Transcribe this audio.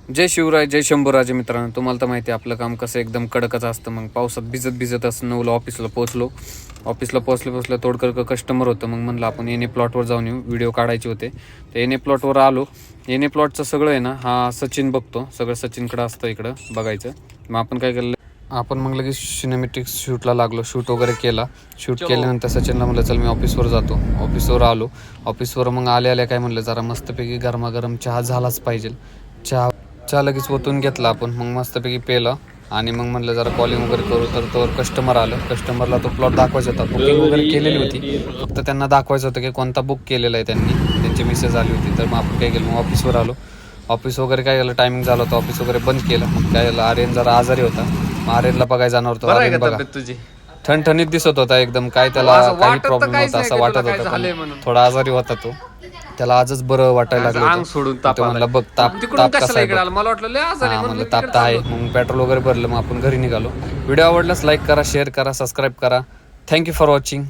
जय शिवराय, जय शंभूराजे. मित्रांनो, तुम्हाला तर माहिती आहे आपलं काम कसं एकदम कडकच असतं. मग पावसात भिजत असं 9ला ऑफिसला पोचलो तोडकर कस्टमर होतं. मग म्हणलं आपण एने प्लॉटवर जाऊन येऊ, व्हिडिओ काढायचे होते. तर एने प्लॉटवर आलो. एने प्लॉटचं सगळं आहे ना, हा सचिन बघतो. सगळं सचिनकडं असतं इकडं बघायचं. मग आपण काय केलं, आपण मग लगेच सिनेमॅटिक शूटला लागलो. शूट वगैरे केला. शूट केल्यानंतर सचिनला म्हणलं चल मी ऑफिसवर जातो. ऑफिसवर आलो. ऑफिसवर मग आल्या काय म्हणलं जरा मस्तपैकी गरमागरम चहा झालाच पाहिजे. चहा लगेच ओतून घेतला आपण. मग मस्तपैकी पेलं आणि मग म्हणलं जरा कॉलिंग वगैरे करू. तर तोवर कस्टमर आलं. कस्टमरला तो प्लॉट दाखवायचा होता. बुकिंग वगैरे केलेली होती, फक्त त्यांना दाखवायचं होतं की कोणता बुक केलेला आहे त्यांनी. त्यांची मेसेज आली होती. तर मग आपण काय केलं, मग ऑफिसवर आलो. ऑफिस वगैरे काय झालं, टायमिंग झालं होतं. ऑफिस वगैरे बंद केलं. मग काय झालं, आर्यन जरा आजारी होता. मग आर्यनला बघायला जाणार होतो. आर्यन बघा तुझी ठणठणीत दिसत होता एकदम. काय त्याला काही प्रॉब्लेम नव्हता असं वाटत होतं, पण थोडा आजारी होता तो. त्याला आजच बरं वाटायला लागलं अंग होतं. सोडून तो म्हणला बघ ताप कसा आहे बघ. मला वाटलं लय आजारी हा म्हणून म्हणलं मी ताप तिकडे तर आहे. चाललो. मग पेट्रोल वगैरे भरलं. मग आपण घरी निघालो. व्हिडिओ आवडल्यास लाईक करा, शेअर करा, सबस्क्राईब करा. Thank you for watching.